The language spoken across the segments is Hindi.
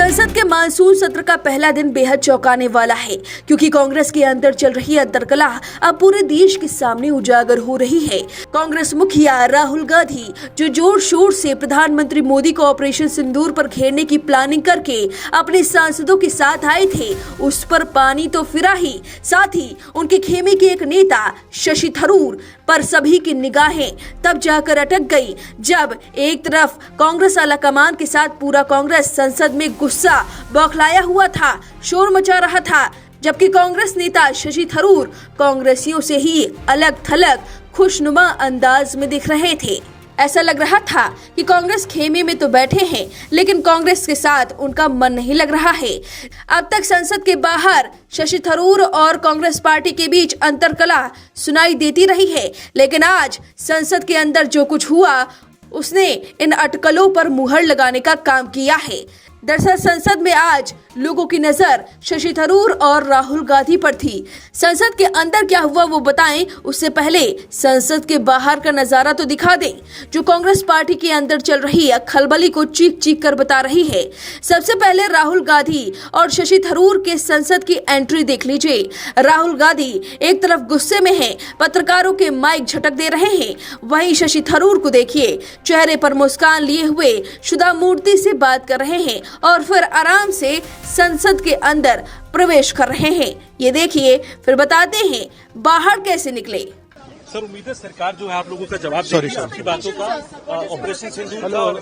संसद के मानसून सत्र का पहला दिन बेहद चौंकाने वाला है, क्योंकि कांग्रेस के अंदर चल रही अंतर्कलह अब पूरे देश के सामने उजागर हो रही है। कांग्रेस मुखिया राहुल गांधी जो जोर शोर से प्रधानमंत्री मोदी को ऑपरेशन सिंदूर पर घेरने की प्लानिंग करके अपने सांसदों के साथ आए थे, उस पर पानी तो फिरा ही, साथ ही उनके खेमे के एक नेता शशि थरूर पर सभी की निगाहें तब जाकर अटक गई, जब एक तरफ कांग्रेस आलाकमान के साथ पूरा कांग्रेस संसद में गुस्सा बौखलाया हुआ था, शोर मचा रहा था, जबकि कांग्रेस नेता शशि थरूर कांग्रेसियों से ही अलग थलग खुशनुमा अंदाज में दिख रहे थे। ऐसा लग रहा था कि कांग्रेस खेमे में तो बैठे हैं, लेकिन कांग्रेस के साथ उनका मन नहीं लग रहा है। अब तक संसद के बाहर शशि थरूर और कांग्रेस पार्टी के बीच अंतर्कलह सुनाई देती रही है, लेकिन आज संसद के अंदर जो कुछ हुआ उसने इन अटकलों पर मुहर लगाने का काम किया है। दरअसल संसद में आज लोगों की नजर शशि थरूर और राहुल गांधी पर थी। संसद के अंदर क्या हुआ वो बताएं, उससे पहले संसद के बाहर का नजारा तो दिखा दें, जो कांग्रेस पार्टी के अंदर चल रही खलबली को चीख चीख कर बता रही है। सबसे पहले राहुल गांधी और शशि थरूर के संसद की एंट्री देख लीजिए। राहुल गांधी एक तरफ गुस्से में है, पत्रकारों के माइक झटक दे रहे हैं, वहीं शशि थरूर को देखिए, चेहरे पर मुस्कान लिए हुए शुदा मूर्ति से बात कर रहे हैं और फिर आराम से संसद के अंदर प्रवेश कर रहे हैं। ये देखिए, फिर बताते हैं बाहर कैसे निकले। सर, उम्मीद है सरकार जो है आप लोगों का जवाब देगी आपकी बातों का। ऑपरेशन सिंदूर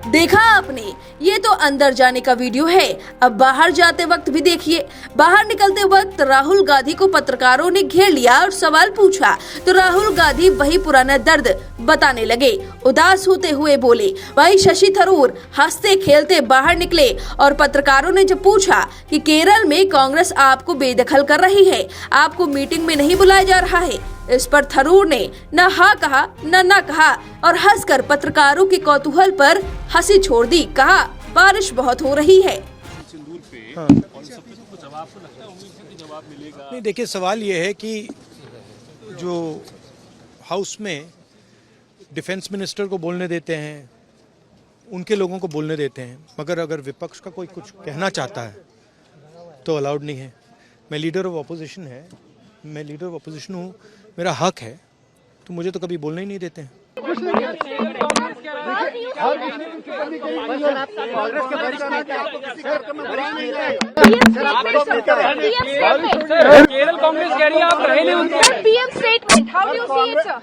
देखा आपने, ये तो अंदर जाने का वीडियो है। अब बाहर जाते वक्त भी देखिए। बाहर निकलते वक्त राहुल गांधी को पत्रकारों ने घेर लिया और सवाल पूछा, तो राहुल गांधी वही पुराना दर्द बताने लगे, उदास होते हुए बोले। वहीं शशि थरूर हंसते खेलते बाहर निकले और पत्रकारों ने जब पूछा कि केरल में कांग्रेस आपको बेदखल कर रही है, आपको मीटिंग में नहीं बुलाया जा रहा है, इस पर थरूर ने न हाँ कहा न ना कहा और हंसकर पत्रकारों के कौतूहल पर हंसी छोड़ दी। कहा, बारिश बहुत हो रही है। नहीं, देखिए, सवाल ये है कि जो हाउस में डिफेंस मिनिस्टर को बोलने देते हैं, उनके लोगों को बोलने देते हैं, मगर अगर विपक्ष का कोई कुछ कहना चाहता है तो अलाउड नहीं है। मैं लीडर ऑफ अपोजिशन हूँ, मेरा हक है, तो मुझे तो कभी बोलने ही नहीं देते हैं। केरल कांग्रेस कह रही है आप रहे नहीं उनके PM statement, how do you see it sir?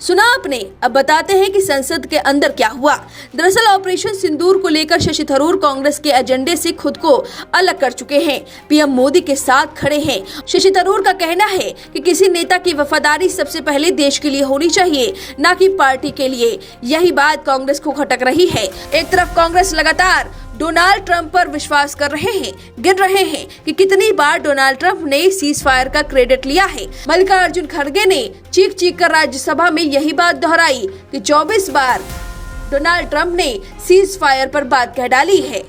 सुना आपने। अब बताते हैं कि संसद के अंदर क्या हुआ। दरअसल ऑपरेशन सिंदूर को लेकर शशि थरूर कांग्रेस के एजेंडे से खुद को अलग कर चुके हैं, पीएम मोदी के साथ खड़े हैं। शशि थरूर का कहना है कि किसी नेता की वफादारी सबसे पहले देश के लिए होनी चाहिए, न कि पार्टी के लिए। यही बात कांग्रेस को खटक रही है। एक तरफ कांग्रेस लगातार डोनाल्ड ट्रंप पर विश्वास कर रहे हैं, गिन रहे हैं कि कितनी बार डोनाल्ड ट्रंप ने सीज फायर का क्रेडिट लिया है। मल्लिकार्जुन खड़गे ने चीख चीख कर राज्यसभा में यही बात दोहराई कि 24 बार डोनाल्ड ट्रंप ने सीज फायर पर बात कह डाली है।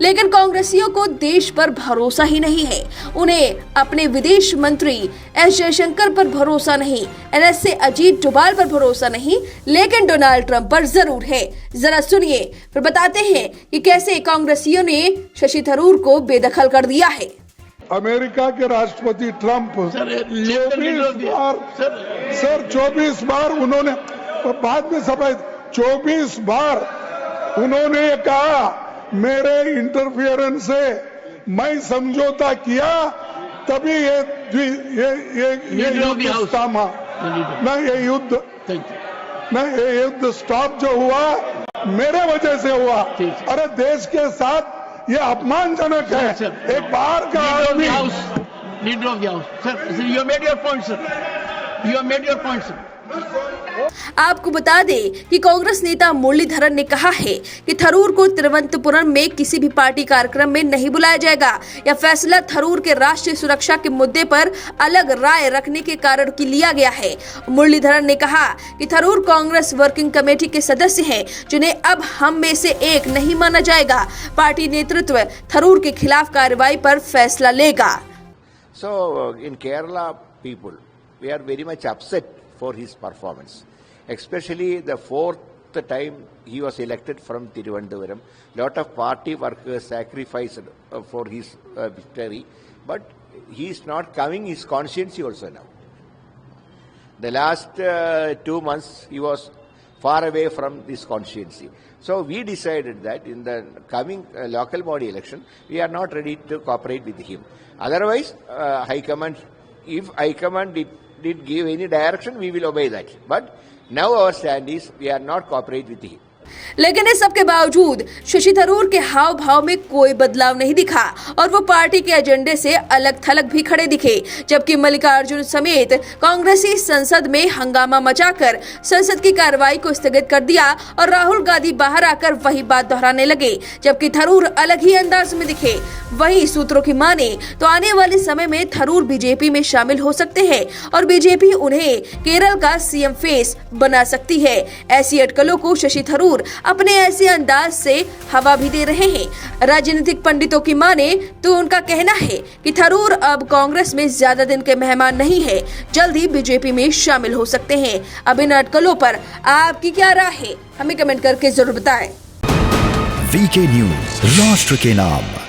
लेकिन कांग्रेसियों को देश पर भरोसा ही नहीं है। उन्हें अपने विदेश मंत्री एस जयशंकर पर भरोसा नहीं, NSA अजीत डोभाल पर भरोसा नहीं, लेकिन डोनाल्ड ट्रंप पर जरूर है। जरा सुनिए, फिर बताते हैं कि कैसे कांग्रेसियों ने शशि थरूर को बेदखल कर दिया है। अमेरिका के राष्ट्रपति ट्रंप 24 बार उन्होंने, बाद में सफाई, 24 बार उन्होंने कहा मेरे इंटरफियरेंस से मैं समझौता किया, तभी ये युद्ध थामा ना, ये युद्ध स्टॉप जो हुआ मेरे वजह से हुआ। अरे देश के साथ ये अपमानजनक है। एक बार का आदमी leader of the house sir, you made your point sir, you made your point sir. आपको बता दें कि कांग्रेस नेता मुरलीधरन ने कहा है कि थरूर को तिरुवनंतपुरम में किसी भी पार्टी कार्यक्रम में नहीं बुलाया जाएगा। यह फैसला थरूर के राष्ट्रीय सुरक्षा के मुद्दे पर अलग राय रखने के कारण की लिया गया है। मुरलीधरन ने कहा कि थरूर कांग्रेस वर्किंग कमेटी के सदस्य हैं, जिन्हें अब हम में से एक नहीं माना जाएगा। पार्टी नेतृत्व थरूर के खिलाफ कार्रवाई पर फैसला लेगा। So in Kerala people, we are very much upset for his performance, especially the fourth time he was elected from Thiruvananthapuram. Lot of party workers sacrificed for his victory, but he is not coming his constituency also now. The last 2 months he was far away from this constituency. So we decided that in the coming local body election, we are not ready to cooperate with him. Otherwise, High Command, if High Command did give any direction, we will obey that. But now our stand is we are not cooperate with him. लेकिन इस सब के बावजूद शशि थरूर के हाव भाव में कोई बदलाव नहीं दिखा और वो पार्टी के एजेंडे से अलग थलग भी खड़े दिखे, जबकि मल्लिकार्जुन समेत कांग्रेसी संसद में हंगामा मचाकर संसद की कार्रवाई को स्थगित कर दिया और राहुल गांधी बाहर आकर वही बात दोहराने लगे, जबकि थरूर अलग ही अंदाज में दिखे। वहीं सूत्रों की माने तो आने वाले समय में थरूर बीजेपी में शामिल हो सकते हैं और बीजेपी उन्हें केरल का सीएम फेस बना सकती है। ऐसी अटकलों को शशि थरूर अपने ऐसे अंदाज से हवा भी दे रहे हैं। राजनीतिक पंडितों की माने तो उनका कहना है कि थरूर अब कांग्रेस में ज्यादा दिन के मेहमान नहीं है, जल्द ही बीजेपी में शामिल हो सकते हैं। अब इन अटकलों पर आपकी क्या राय है, हमें कमेंट करके जरूर बताएं। वीके न्यूज, राष्ट्र के नाम।